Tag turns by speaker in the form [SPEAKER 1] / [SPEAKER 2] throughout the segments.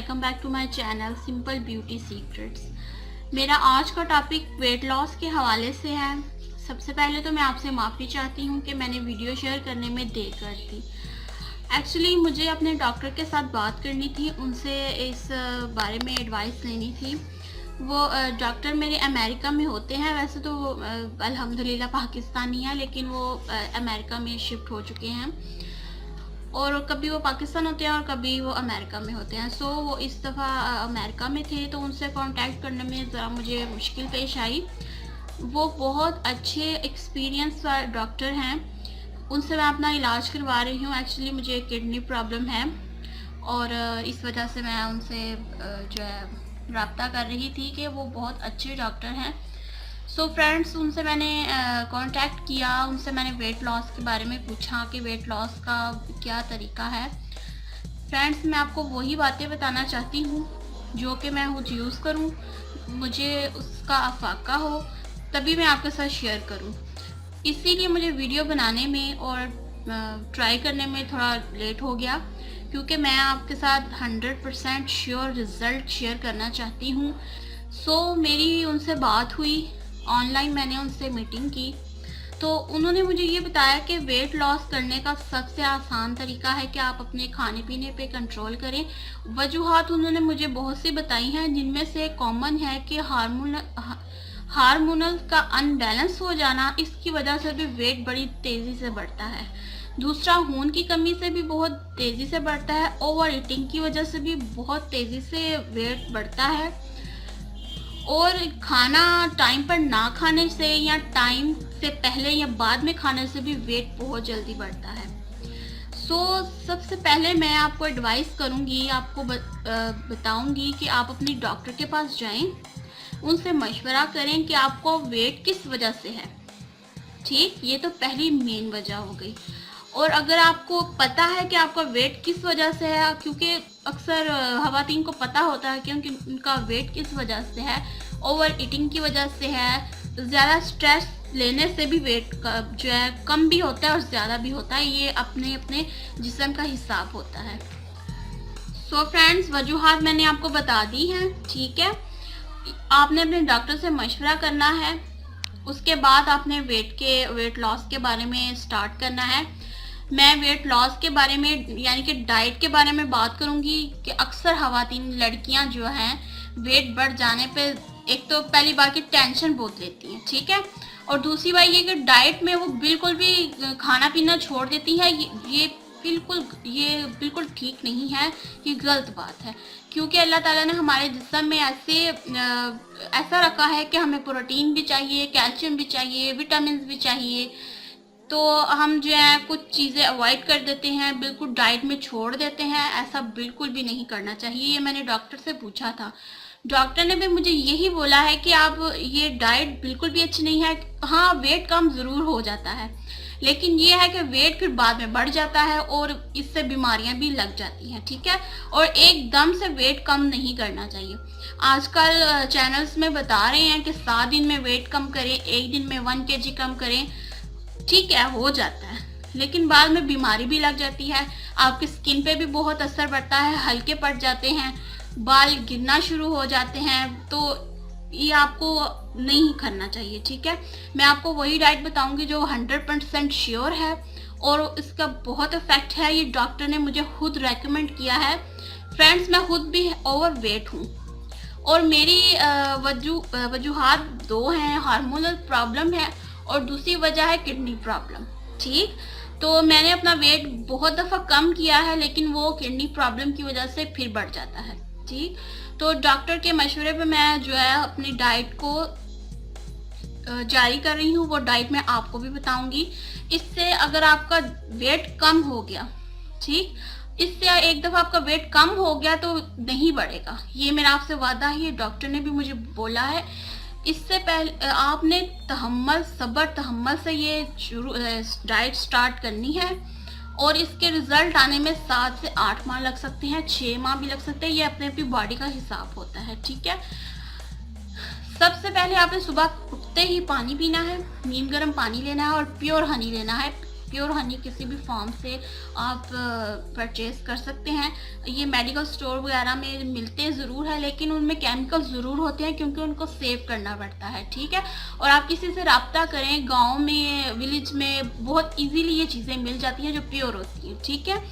[SPEAKER 1] Welcome back to my channel simple beauty secrets. मेरा आज का टॉपिक वेट लॉस के हवाले से है। सबसे पहले तो मैं आपसे माफ़ी चाहती हूँ कि मैंने वीडियो शेयर करने में देर कर दी। एक्चुअली मुझे अपने डॉक्टर के साथ बात करनी थी, उनसे इस बारे में एडवाइस लेनी थी। वो डॉक्टर मेरे अमेरिका में होते हैं, वैसे तो वो अल्हम्दुलिल्लाह पाकिस्तानी है, लेकिन वो अमेरिका में शिफ्ट हो चुके हैं और कभी वो पाकिस्तान होते हैं और कभी वो अमेरिका में होते हैं। सो वो इस दफ़ा अमेरिका में थे, तो उनसे कांटेक्ट करने में ज़रा मुझे मुश्किल पेश आई। वो बहुत अच्छे एक्सपीरियंस डॉक्टर हैं, उनसे मैं अपना इलाज करवा रही हूँ। एक्चुअली मुझे किडनी प्रॉब्लम है और इस वजह से मैं उनसे जो है रब्ता कर रही थी कि वो बहुत अच्छे डॉक्टर हैं। सो फ्रेंड्स, उनसे मैंने कांटेक्ट किया, उनसे मैंने वेट लॉस के बारे में पूछा कि वेट लॉस का क्या तरीका है। फ्रेंड्स, मैं आपको वही बातें बताना चाहती हूँ जो कि मैं खुद यूज़ करूँ, मुझे उसका अफाका हो, तभी मैं आपके साथ शेयर करूँ। इसीलिए मुझे वीडियो बनाने में और ट्राई करने में थोड़ा लेट हो गया, क्योंकि मैं आपके साथ 100% श्योर रिज़ल्ट शेयर करना चाहती हूँ। सो मेरी उनसे बात हुई, ऑनलाइन मैंने उनसे मीटिंग की, तो उन्होंने मुझे ये बताया कि वेट लॉस करने का सबसे आसान तरीका है कि आप अपने खाने पीने पे कंट्रोल करें। वजूहात उन्होंने मुझे बहुत सी बताई हैं, जिनमें से कॉमन है कि हार्मोनल का अनबैलेंस हो जाना, इसकी वजह से भी वेट बड़ी तेज़ी से बढ़ता है। दूसरा, खून की कमी से भी बहुत तेज़ी से बढ़ता है। ओवर ईटिंग की वजह से भी बहुत तेज़ी से वेट बढ़ता है। और खाना टाइम पर ना खाने से या टाइम से पहले या बाद में खाने से भी वेट बहुत जल्दी बढ़ता है। सो सबसे पहले मैं आपको एडवाइस करूँगी, आपको बताऊँगी कि आप अपनी डॉक्टर के पास जाएं, उनसे मशवरा करें कि आपको वेट किस वजह से है। ठीक, ये तो पहली मेन वजह हो गई। और अगर आपको पता है कि आपका वेट किस वजह से है, क्योंकि अक्सर ख़वातीन को पता होता है कि उनका वेट किस वजह से है, ओवर ईटिंग की वजह से है, ज़्यादा स्ट्रेस लेने से भी वेट का जो है कम भी होता है और ज़्यादा भी होता है। ये अपने अपने जिस्म का हिसाब होता है। सो फ्रेंड्स, वजूहात मैंने आपको बता दी हैं, ठीक है। आपने अपने डॉक्टर से मशवरा करना है, उसके बाद आपने वेट लॉस के बारे में स्टार्ट करना है। मैं वेट लॉस के बारे में यानी कि डाइट के बारे में बात करूंगी कि अक्सर ख़वातीन लड़कियां जो हैं वेट बढ़ जाने पे एक तो पहली बात की टेंशन बहुत लेती हैं, ठीक है, और दूसरी बात ये कि डाइट में वो बिल्कुल भी खाना पीना छोड़ देती हैं। ये बिल्कुल ठीक नहीं है, ये गलत बात है, क्योंकि अल्लाह ताला ने हमारे जिस्म में ऐसा रखा है कि हमें प्रोटीन भी चाहिए, कैल्शियम भी चाहिए, विटामिन भी चाहिए। तो हम जो है कुछ चीज़ें अवॉइड कर देते हैं, बिल्कुल डाइट में छोड़ देते हैं। ऐसा बिल्कुल भी नहीं करना चाहिए। ये मैंने डॉक्टर से पूछा था, डॉक्टर ने भी मुझे यही बोला है कि आप ये डाइट बिल्कुल भी अच्छी नहीं है। हाँ, वेट कम ज़रूर हो जाता है, लेकिन ये है कि वेट फिर बाद में बढ़ जाता है और इससे बीमारियां भी लग जाती हैं, ठीक है। और एकदम से वेट कम नहीं करना चाहिए। आजकल चैनल्स में बता रहे हैं कि 7 दिन में वेट कम करें, 1 दिन में 1 kg कम करें, ठीक है, हो जाता है, लेकिन बाद में बीमारी भी लग जाती है। आपकी स्किन पे भी बहुत असर पड़ता है, हल्के पड़ जाते हैं, बाल गिरना शुरू हो जाते हैं, तो ये आपको नहीं करना चाहिए, ठीक है। मैं आपको वही डाइट बताऊंगी जो 100% श्योर है और इसका बहुत इफेक्ट है। ये डॉक्टर ने मुझे खुद रेकमेंड किया है। फ्रेंड्स, मैं खुद भी ओवर वेट हूँ और मेरी वजूहात 2 हैं, हार्मोनल प्रॉब्लम है और दूसरी वजह है किडनी प्रॉब्लम, ठीक। तो मैंने अपना वेट बहुत दफ़ा कम किया है, लेकिन वो किडनी प्रॉब्लम की वजह से फिर बढ़ जाता है, ठीक। तो डॉक्टर के मशवरे पे मैं जो है अपनी डाइट को जारी कर रही हूँ। वो डाइट मैं आपको भी बताऊंगी। इससे अगर आपका वेट कम हो गया, ठीक, इससे एक दफ़ा आपका वेट कम हो गया तो नहीं बढ़ेगा, ये मेरा आपसे वादा है। ये डॉक्टर ने भी मुझे बोला है। इससे पहले आपने सब्र तहम्मुल से ये डाइट स्टार्ट करनी है और इसके रिजल्ट आने में 7 से 8 माह लग सकते हैं, 6 माह भी लग सकते हैं। ये अपने अपनी बॉडी का हिसाब होता है, ठीक है। सबसे पहले आपने सुबह उठते ही पानी पीना है, नीम गर्म पानी लेना है और प्योर हनी लेना है। प्योर हनी किसी भी फॉर्म से आप परचेज कर सकते हैं। ये मेडिकल स्टोर वगैरह में मिलते ज़रूर है, लेकिन उनमें केमिकल ज़रूर होते हैं क्योंकि उनको सेव करना पड़ता है, ठीक है। और आप किसी से रब्ता करें, गाँव में, विलेज में बहुत ईजीली ये चीज़ें मिल जाती हैं जो प्योर होती हैं, ठीक है।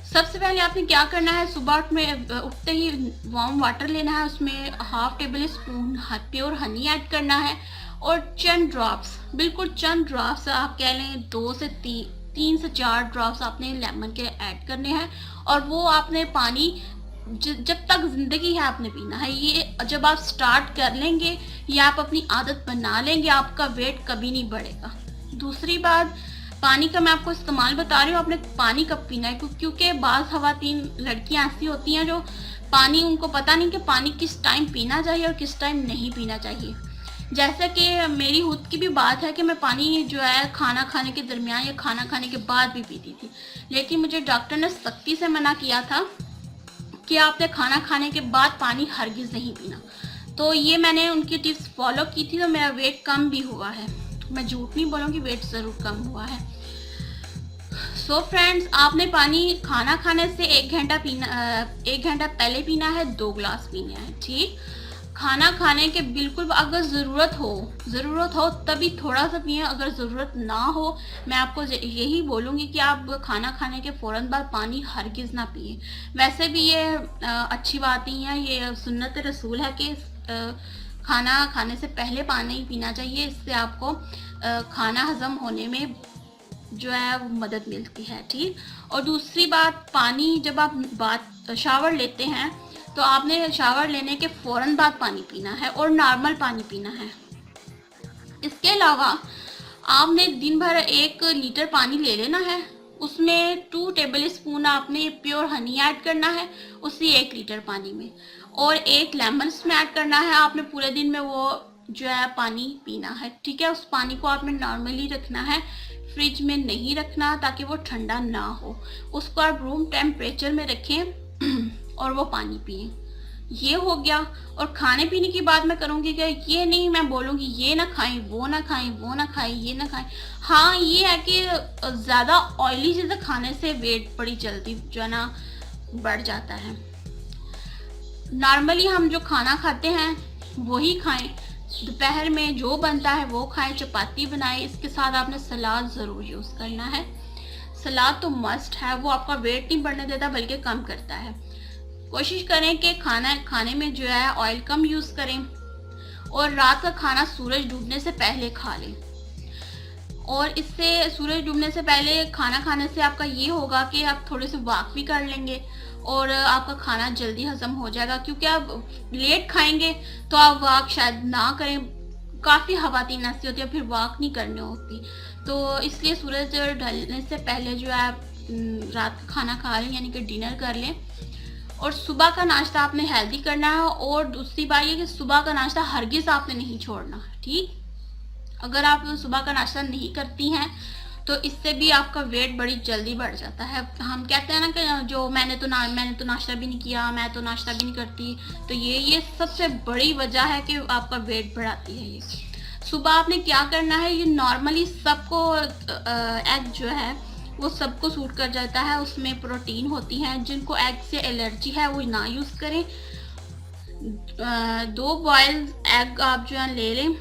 [SPEAKER 1] सबसे पहले आपने क्या करना है, सुबह में उठते ही वार्म वाटर लेना है, उसमें half table spoon pure honey add करना है और चंद ड्रॉप्स, बिल्कुल चंद ड्रॉप्स, आप कह लें 2 से 3 से 4 ड्रॉप्स आपने लेमन के ऐड करने हैं। और वो आपने पानी जब तक जिंदगी है आपने पीना है। ये जब आप स्टार्ट कर लेंगे या आप अपनी आदत बना लेंगे, आपका वेट कभी नहीं बढ़ेगा। दूसरी बात, पानी का मैं आपको इस्तेमाल बता रही हूँ, आपने पानी कब पीना है, क्योंकि बाज़ खवातीन लड़कियाँ ऐसी होती हैं जो पानी, उनको पता नहीं कि पानी किस टाइम पीना चाहिए और किस टाइम नहीं पीना चाहिए। जैसे कि मेरी खुद की भी बात है कि मैं पानी जो है खाना खाने के दरमियान या खाना खाने के बाद भी पीती थी, लेकिन मुझे डॉक्टर ने सख्ती से मना किया था कि आपने खाना खाने के बाद पानी हरगिज़ नहीं पीना। तो ये मैंने उनकी टिप्स फॉलो की थी, तो मेरा वेट कम भी हुआ है। मैं झूठ नहीं बोलूँगी, वेट ज़रूर कम हुआ है। सो फ्रेंड्स, आपने पानी खाना खाने से 1 घंटा पहले पीना है, 2 गिलास पीने हैं, ठीक। खाना खाने के बिल्कुल, अगर ज़रूरत हो तभी थोड़ा सा पिए, अगर ज़रूरत ना हो, मैं आपको यही बोलूँगी कि आप खाना खाने के फ़ौरन बाद पानी हरगिज़ ना पिए। वैसे भी ये अच्छी बात नहीं है, ये सुन्नत रसूल है कि खाना खाने से पहले पानी पीना चाहिए। इससे आपको खाना हज़म होने में जो है वो मदद मिलती है, ठीक। और दूसरी बात, पानी जब आप शावर लेते हैं तो आपने शावर लेने के फ़ौरन बाद पानी पीना है और नॉर्मल पानी पीना है। इसके अलावा आपने दिन भर 1 लीटर पानी ले लेना है, उसमें 2 टेबल स्पून आपने प्योर हनी ऐड करना है उसी 1 लीटर पानी में, और 1 लेमन इसमें ऐड करना है। आपने पूरे दिन में वो जो है पानी पीना है, ठीक है। उस पानी को आपने नॉर्मली रखना है, फ्रिज में नहीं रखना ताकि वो ठंडा ना हो। उसको आप रूम टेम्परेचर में रखें और वो पानी पिए। ये हो गया। और खाने पीने की बात मैं करूँगी कि ये नहीं मैं बोलूँगी ये ना खाएं, वो ना खाएं, वो ना खाएं, ये ना खाएं। हाँ, ये है कि ज़्यादा ऑयली चीज़ें खाने से वेट बड़ी जल्दी जो है ना बढ़ जाता है। नॉर्मली हम जो खाना खाते हैं वही खाएं, दोपहर में जो बनता है वो खाएं, चपाती बनाएं, इसके साथ आपने सलाद ज़रूर यूज़ करना है। सलाद तो मस्ट है, वो आपका वेट नहीं बढ़ने देता बल्कि कम करता है। कोशिश करें कि खाने में जो है ऑयल कम यूज़ करें, और रात का खाना सूरज डूबने से पहले खा लें। और इससे सूरज डूबने से पहले खाना खाने से आपका ये होगा कि आप थोड़े से वॉक भी कर लेंगे और आपका खाना जल्दी हजम हो जाएगा, क्योंकि आप लेट खाएंगे तो आप वॉक शायद ना करें। काफ़ी खवातीन ऐसी होती है फिर वॉक नहीं करनी होती, तो इसलिए सूरज ढलने से पहले जो है आप रात का खाना खा लें, यानी कि डिनर कर लें। और सुबह का नाश्ता आपने हेल्दी करना है। और दूसरी बात ये कि सुबह का नाश्ता हरगिज़ आपने नहीं छोड़ना, ठीक। अगर आप सुबह का नाश्ता नहीं करती हैं तो इससे भी आपका वेट बड़ी जल्दी बढ़ जाता है। हम कहते हैं ना कि जो मैंने तो नाश्ता भी नहीं किया, मैं तो नाश्ता भी नहीं करती, तो ये सबसे बड़ी वजह है कि आपका वेट बढ़ाती है। ये सुबह आपने क्या करना है, ये नॉर्मली सबको एग जो है वो सबको सूट कर जाता है, उसमें प्रोटीन होती है। जिनको एग से एलर्जी है वो ना यूज़ करें। 2 बॉयल एग आप जो है ले लें,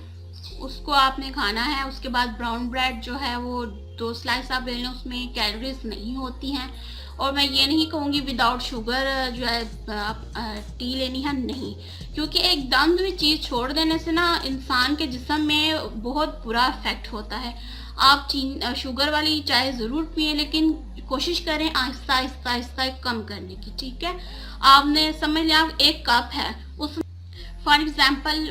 [SPEAKER 1] उसको आपने खाना है। उसके बाद ब्राउन ब्रेड जो है वो 2 स्लाइस आप ले लें, उसमें कैलोरीज नहीं होती हैं। और मैं ये नहीं कहूँगी विदाउट शुगर जो है आप टी लेनी है, नहीं, क्योंकि एकदम भी चीज़ छोड़ देने से ना इंसान के जिस्म में बहुत बुरा इफेक्ट होता है। आप शुगर वाली चाय ज़रूर पिए, लेकिन कोशिश करें आहिस्ता आहिस्ता आहिस्ता कम करने की, ठीक है। आपने समझ लिया 1 कप है, उस फॉर एग्जाम्पल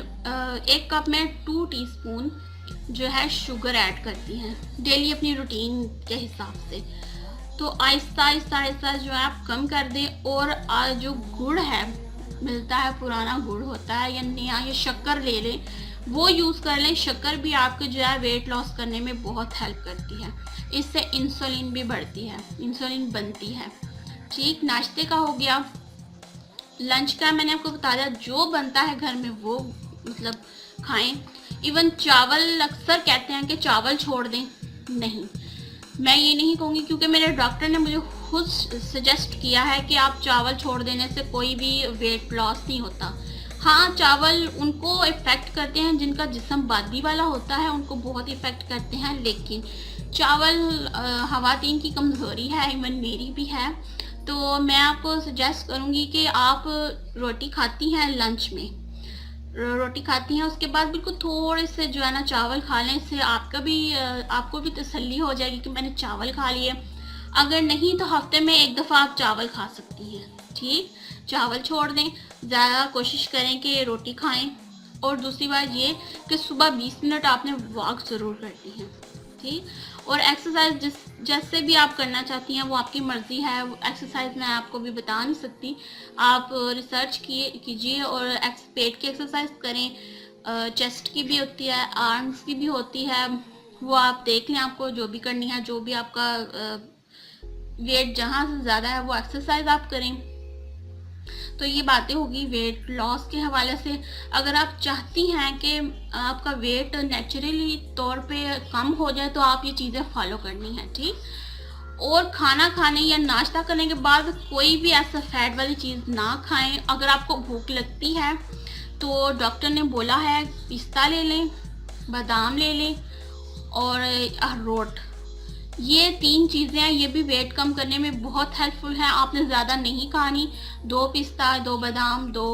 [SPEAKER 1] 1 कप में 2 टीस्पून जो है शुगर ऐड करती हैं डेली अपनी रूटीन के हिसाब से। तो आहिस्ता आहिस्ता आहिस्ता जो है आप कम कर दें। और जो गुड़ है मिलता है, पुराना गुड़ होता है या नया, या शक्कर ले लें, वो यूज़ कर लें। शक्कर भी आपके जो है वेट लॉस करने में बहुत हेल्प करती है। इससे इंसुलिन भी बढ़ती है, इंसुलिन बनती है, ठीक। नाश्ते का हो गया। लंच का मैंने आपको बता दिया, जो बनता है घर में वो मतलब खाएं। इवन चावल, अक्सर कहते हैं कि चावल छोड़ दें, नहीं, मैं ये नहीं कहूँगी, क्योंकि मेरे डॉक्टर ने मुझे खुद सजेस्ट किया है कि आप चावल छोड़ देने से कोई भी वेट लॉस नहीं होता। हाँ, चावल उनको इफ़ेक्ट करते हैं जिनका जिस्म बादी वाला होता है, उनको बहुत इफ़ेक्ट करते हैं, लेकिन चावल ख़वातीन की कमज़ोरी है, इवन मेरी भी है। तो मैं आपको सजेस्ट करूँगी कि आप रोटी खाती हैं लंच में, रोटी खाती हैं उसके बाद बिल्कुल थोड़े से जो है ना चावल खा लें, इससे आपको भी तसल्ली हो जाएगी कि मैंने चावल खा लिए। अगर नहीं तो हफ्ते में एक दफ़ा आप चावल खा सकती हैं, ठीक। चावल छोड़ दें, ज़्यादा कोशिश करें कि रोटी खाएं। और दूसरी बात ये कि सुबह 20 मिनट आपने वॉक ज़रूर करनी है, ठीक। और एक्सरसाइज जैसे भी आप करना चाहती हैं वो आपकी मर्ज़ी है। एक्सरसाइज मैं आपको भी बता नहीं सकती, आप रिसर्च कीजिए और पेट की एक्सरसाइज करें। चेस्ट की भी होती है, आर्म्स की भी होती है, वो आप देख लें, आपको जो भी करनी है, जो भी आपका वेट जहाँ से ज़्यादा है वो एक्सरसाइज आप करें। तो ये बातें होगी वेट लॉस के हवाले से। अगर आप चाहती हैं कि आपका वेट नेचुरली तौर पे कम हो जाए तो आप ये चीज़ें फॉलो करनी है, ठीक। और खाना खाने या नाश्ता करने के बाद कोई भी ऐसा फैट वाली चीज़ ना खाएं। अगर आपको भूख लगती है तो डॉक्टर ने बोला है पिस्ता ले लें, बादाम ले लें और अखरोट, ये 3 चीज़ें हैं, ये भी वेट कम करने में बहुत हेल्पफुल है। आपने ज़्यादा नहीं खानी, 2 पिस्ता, 2 बादाम, 2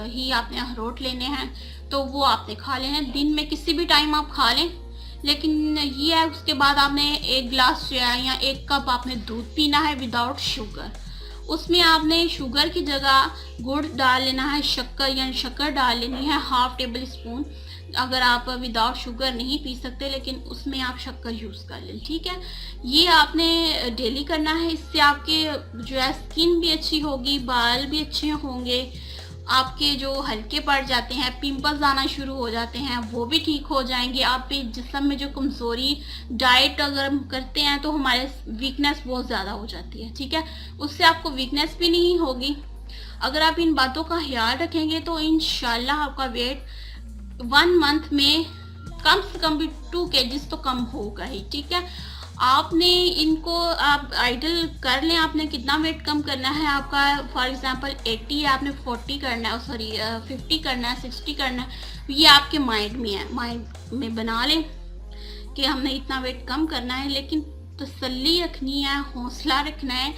[SPEAKER 1] ही आपने अखरोट लेने हैं, तो वो आपने खा लेने हैं। दिन में किसी भी टाइम आप खा लें, लेकिन ये है उसके बाद आपने 1 गिलास जो है या 1 कप आपने दूध पीना है विदाउट शुगर। उसमें आपने शुगर की जगह गुड़ डाल लेना है, शक्कर यानी शक्कर डाल लेनी है, हाफ टेबल स्पून। अगर आप विदाउट शुगर नहीं पी सकते लेकिन उसमें आप शक्कर यूज़ कर लें, ठीक है। ये आपने डेली करना है, इससे आपके जो है स्किन भी अच्छी होगी, बाल भी अच्छे होंगे, आपके जो हल्के पड़ जाते हैं, पिंपल्स आना शुरू हो जाते हैं, वो भी ठीक हो जाएंगे। आप पे जिस्म में जो कमज़ोरी, डाइट अगर हम करते हैं तो हमारे वीकनेस बहुत ज़्यादा हो जाती है, ठीक है। उससे आपको वीकनेस भी नहीं होगी। अगर आप इन बातों का ख्याल रखेंगे तो इंशाल्लाह आपका वेट 1 मंथ में कम से कम भी 2 kgs तो कम होगा ही, ठीक है। आपने इनको आप आइडल कर लें, आपने कितना वेट कम करना है आपका, फॉर एग्जांपल 80 है, आपने 40 करना है, सॉरी 50 करना है, 60 करना है, ये आपके माइंड में है, माइंड में बना लें कि हमने इतना वेट कम करना है। लेकिन तसल्ली रखनी है, हौसला रखना है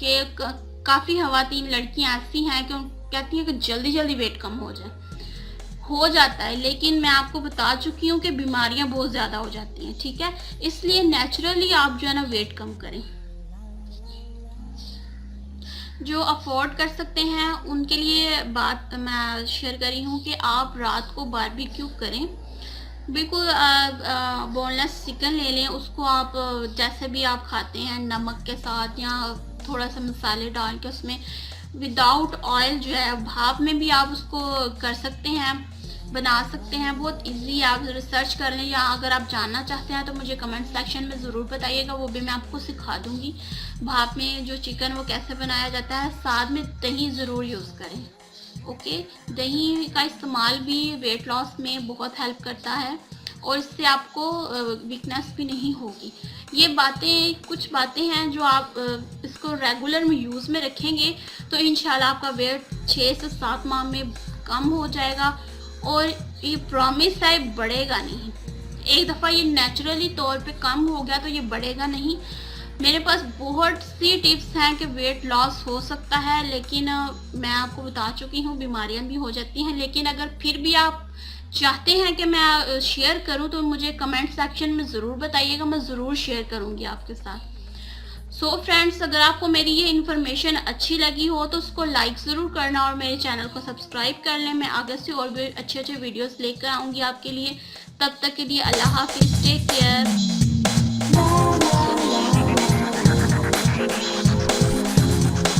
[SPEAKER 1] कि काफ़ी ख़वातीन लड़कियां ऐसी हैं कि कहती हैं कि जल्दी जल्दी वेट कम हो जाता है, लेकिन मैं आपको बता चुकी हूँ कि बीमारियां बहुत ज़्यादा हो जाती हैं, ठीक है। इसलिए नेचुरली आप जो है ना वेट कम करें। जो अफोर्ड कर सकते हैं उनके लिए बात मैं शेयर करी हूँ कि आप रात को बारबेक्यू करें, बिल्कुल बोनलेस चिकन ले लें, उसको आप जैसे भी आप खाते हैं नमक के साथ या थोड़ा सा मसाले डाल के उसमें विदाउट ऑयल जो है भाप में भी आप उसको कर सकते हैं, बना सकते हैं। बहुत इजी, आप रिसर्च कर लें या अगर आप जानना चाहते हैं तो मुझे कमेंट सेक्शन में ज़रूर बताइएगा, वो भी मैं आपको सिखा दूंगी भाप में जो चिकन वो कैसे बनाया जाता है। साथ में दही ज़रूर यूज़ करें, ओके। दही का इस्तेमाल भी वेट लॉस में बहुत हेल्प करता है और इससे आपको वीकनेस भी नहीं होगी। ये बातें कुछ बातें हैं जो आप इसको रेगुलर में यूज़ में रखेंगे तो इंशाल्लाह आपका वेट 6 से 7 माह में कम हो जाएगा और ये प्रॉमिस है बढ़ेगा नहीं। एक दफ़ा ये नेचुरली तौर पे कम हो गया तो ये बढ़ेगा नहीं। मेरे पास बहुत सी टिप्स हैं कि वेट लॉस हो सकता है, लेकिन मैं आपको बता चुकी हूँ बीमारियां भी हो जाती हैं। लेकिन अगर फिर भी आप चाहते हैं कि मैं शेयर करूं तो मुझे कमेंट सेक्शन में ज़रूर बताइएगा, मैं ज़रूर शेयर करूंगी आपके साथ। सो फ्रेंड्स, अगर आपको मेरी ये इन्फॉर्मेशन अच्छी लगी हो तो उसको लाइक ज़रूर करना और मेरे चैनल को सब्सक्राइब कर लें। मैं आगे से और भी अच्छे अच्छे वीडियोस लेकर आऊँगी आपके लिए। तब तक के लिए अल्लाह हाफिज़, टेक केयर।